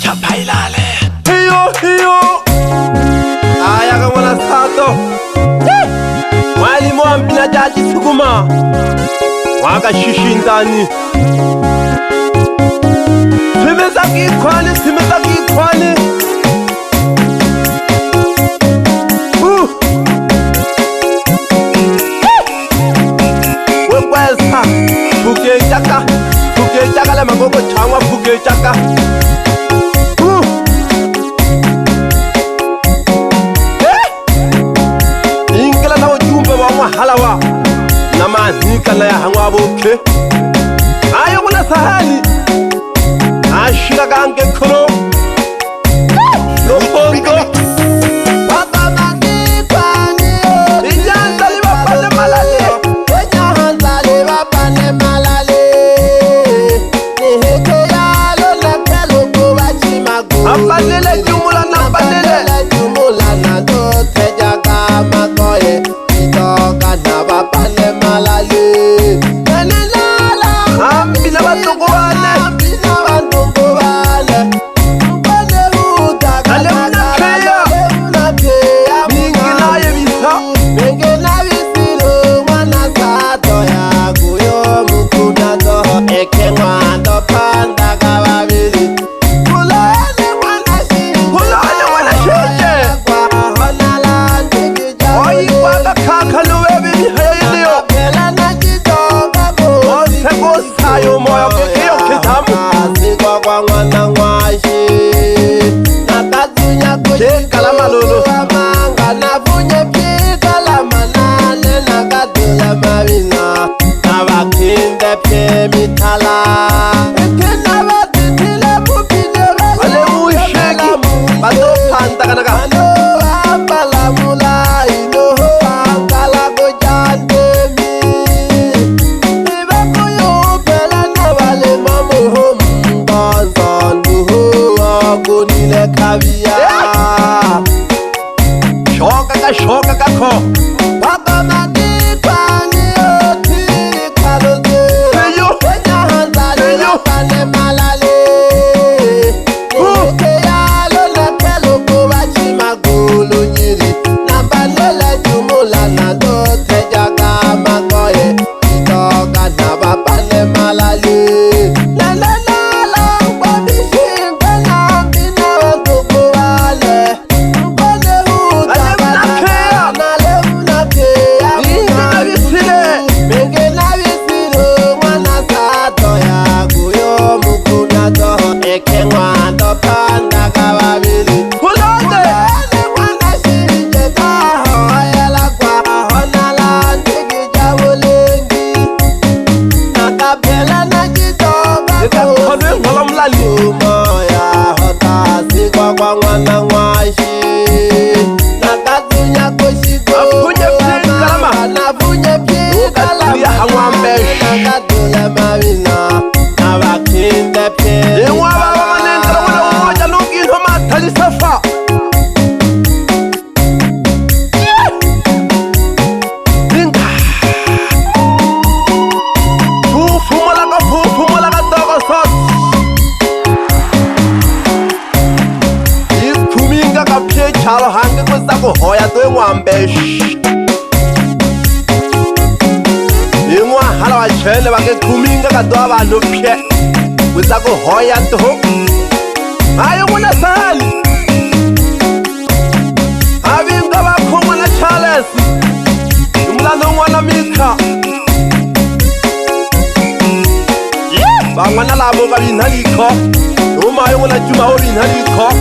Chapailale. Hiyo. Aya kama na sato. Mwalimu wa mpina jaji sukuma. Waka shishindani. Timeza kikwani. Wekwesa. Fuke chaka le magogo changwa fuke chaka. Ingela na ujumbe wa mwahalawa na manika na ya hangwa boke. Ayo kuna sahani ashira gange kuro Lopongo Papa Manikwani Inyanda liba pane malale Inyanda liba pane malale Niheke yalo lepelo kuwa chimagu Apanele jumula na do tejaga makoye Itoka na bapane malale Nenenala Ambina batungu wane Shoka kako Papa Manikwani otiri kaloze Kenya hanzali lapane malale Ike yalo lepelo kuwa chimagulu nyiri Nambanele jumula na do tejaga makoye Itoka na bapane malale Chalo hange kuza kuhoya tuwe mwambesh Yingwa hala wachele wake kuminga kadoa wano pye Kuza kuhoya tuho Ayo muna sahali Avinga wako mwana Charles Yumlano mwana Mika Bangwana labo ka binhaliko Uma ayo mwana Juma ho binhaliko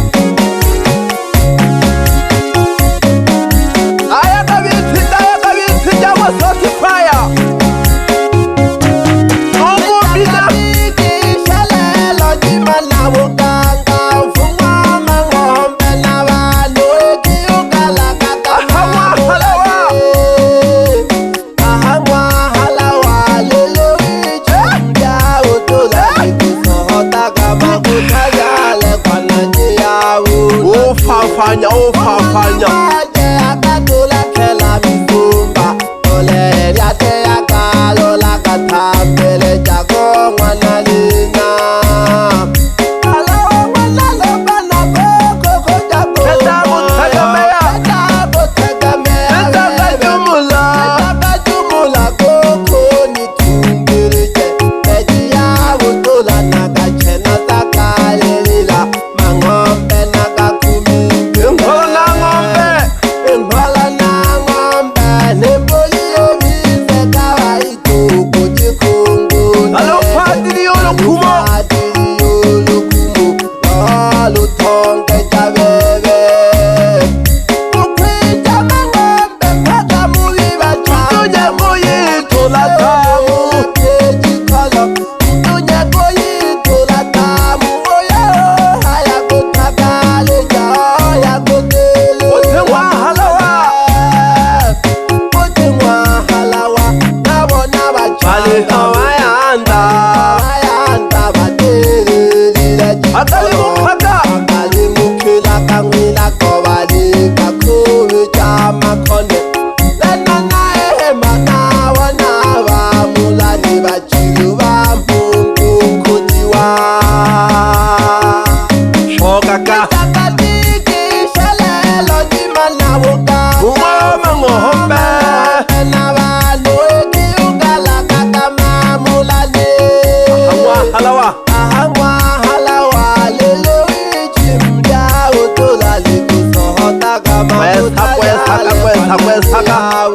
kwesaka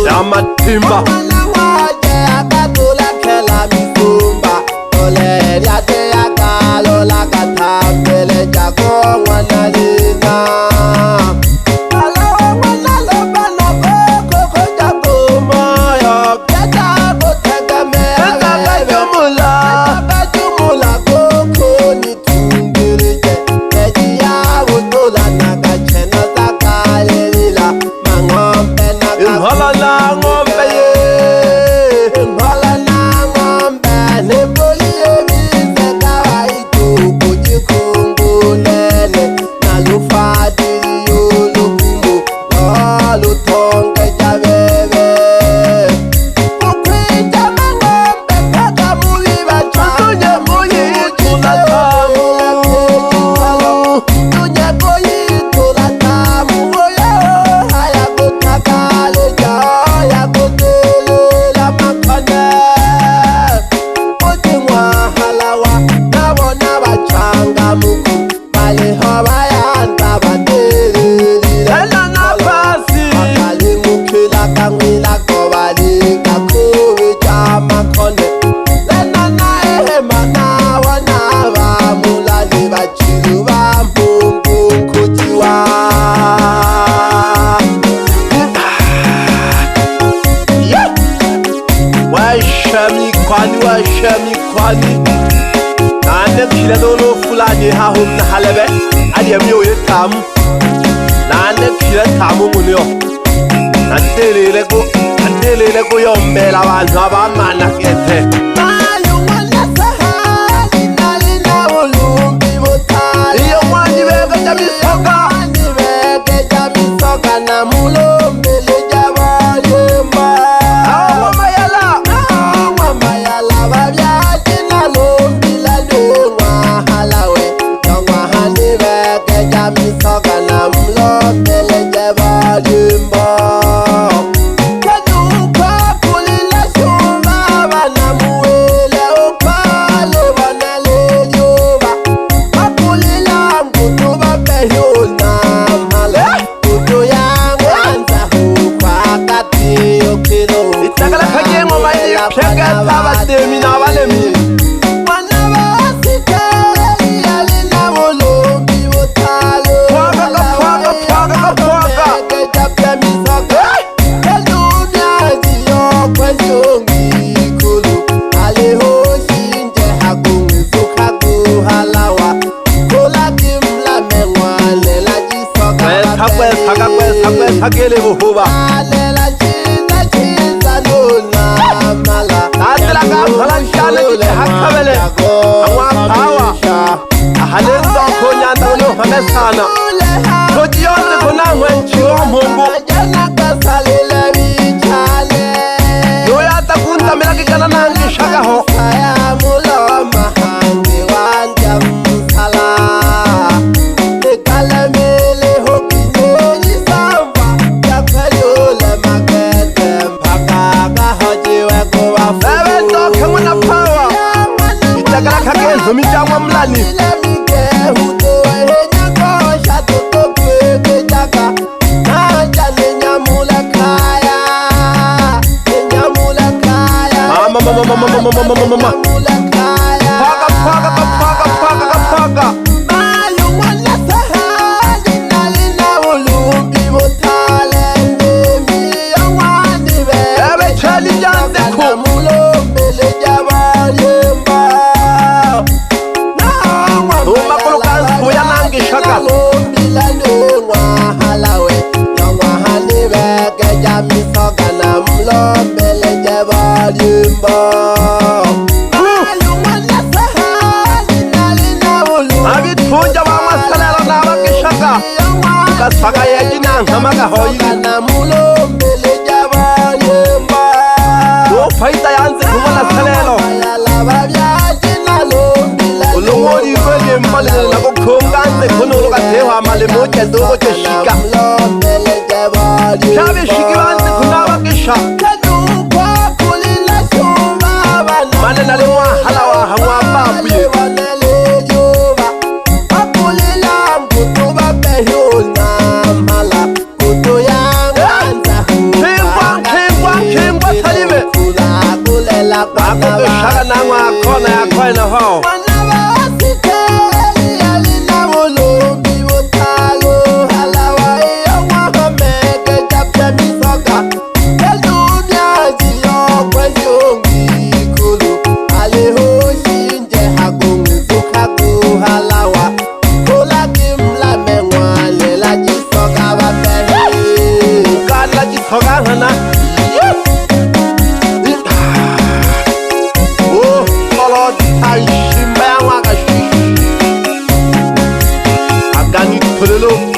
yamatimba kwani nane kile dolo fulani ha hum na halebe ali amiyo yetamu nane kile tamu munyo nandelele ko yombela abantu abamana kethe Hakele buhuba atla ka phalanshana ke hakabele angwa power ahalenza khonya ndalo hamesana khotiyonze khona ngwenchiwa mhongo yo ya ta kunta mela ke kana nangi shaka ho Mitangwa mlani mama paka Saka ya jina ngamaka hoyi do faita yanze kumala salelo ulongori kwele mbale na kokonganze kono ka tewa male moja dogo cheshika chabe shikiwanze kunawa kisha mane na lewa halawa hangwa babuye hao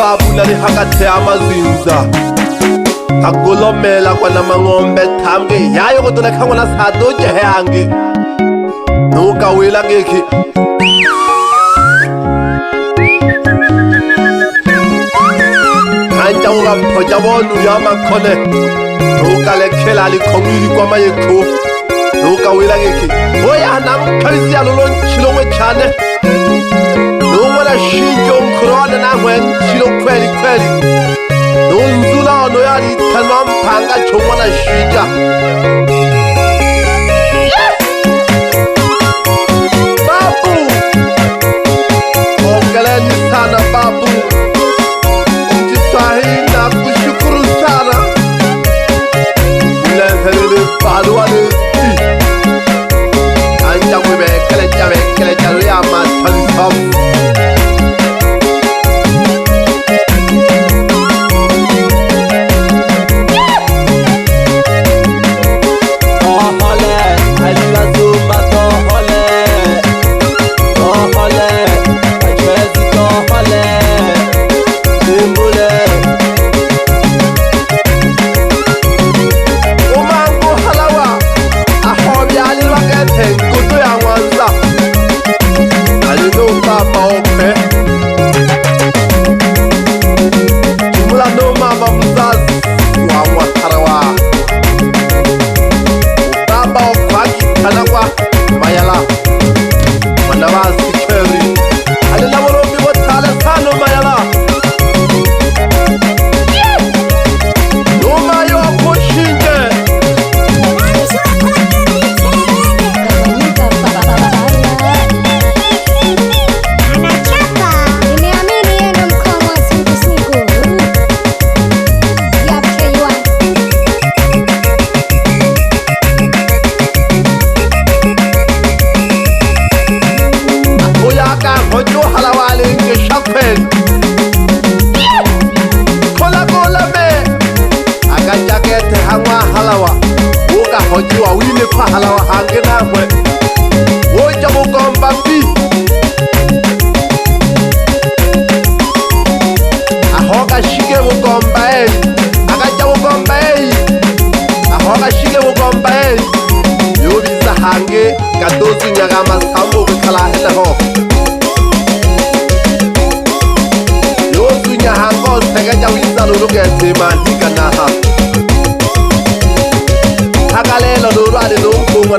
babulali hakathe amazinza agolomela kwana mangombe thamge yayo kodwa khangona sato jehange nuka wela ngekhi anja uga phoja bonu ya makhole nuka lekhela likhomili kwama yekho nuka wela ngekhi oya namkhalisi yalolo chilongwe chane noma shinjo mkhona namwe chilo kweli kweli nonzula no yali tanwa mpanga chomwana shija babu ongeleni sana babu mjiswahi na kushukuru sana ulehelele paluwale anja kwebe kele jale ya matalisafu hojiwa wile kwa halawa hange namwe woja mugomba mbi ahoga shige mugomba agaja mugomba ahoga shige mugomba yobiza hange gadozu nyagama sambo kala helaho yozu nyahango segaja wiza lulugete mantika naha hagalelo lolwale lomfungo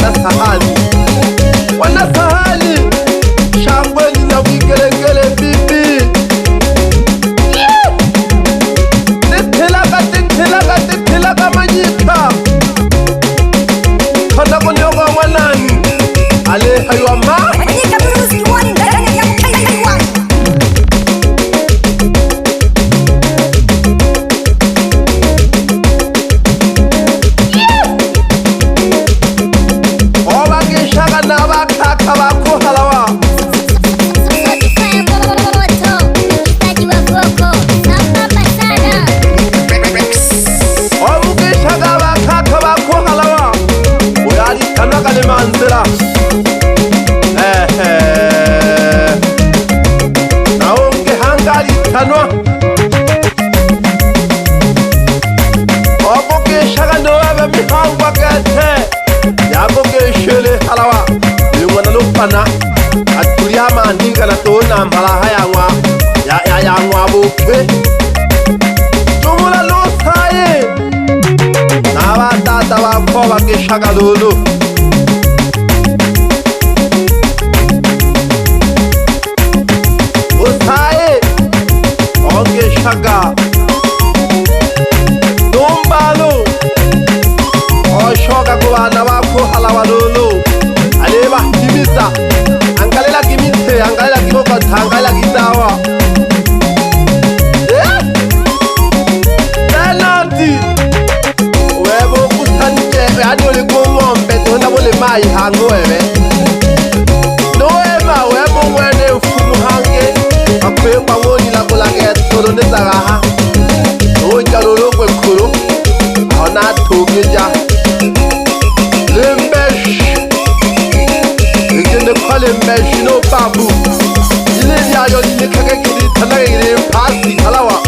wana sahani shangweni na wigelengele bibi tithilaga manyika khanda konyoka mwanani ale haywa ma aturiama ndinga na tona mbala yangwa buke tumula losaye nabatata bakho bakeshaga lulu osaye ongeshaga dombalo oshoga kubana bakho halawa lulu aleba himiza halawa penalty webo kutanje yani ole ngombe tona bole mai hango ebe no ema webo wene fumu hange akwe kwangoni la bola ke tolo nezaga no jalolo kwe khulu ona thogeja lembesh ikende khale mesh no babu ile ya yo ni kake kiri thanage kiri phasi halawa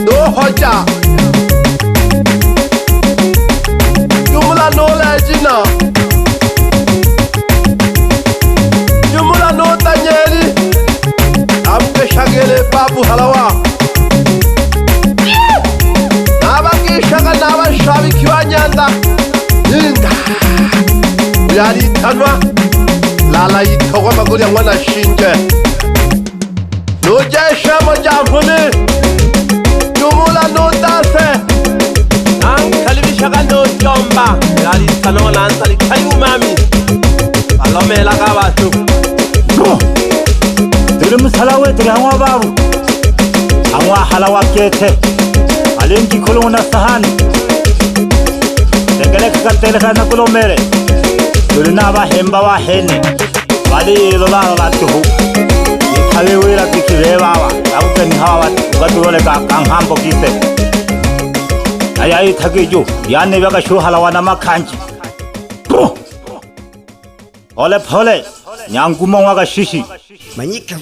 do hoja jumla no lejina jumla no tanyeli amke shagele babu halawa naba ke shaga naba shabi kiwanyanda inda yari tanwa lala yitogwa maguri ngwana shinje no jesha mojafune jumula no dase an kalibi shaga no jomba yari tanola ansali kayu mami alomela kabatu dirim salawe dirangwa babu angwa halawa kete alenji kolona sahani degele katele kana kolomere durina ba hemba wa hene bali lola la tuhu kale wera tikire baba abuken hawa gadule ka kanghambo kite ayai thagejo yanne baga shu halawana makhanji ole phole nyangkumongwa ga shishi Manyika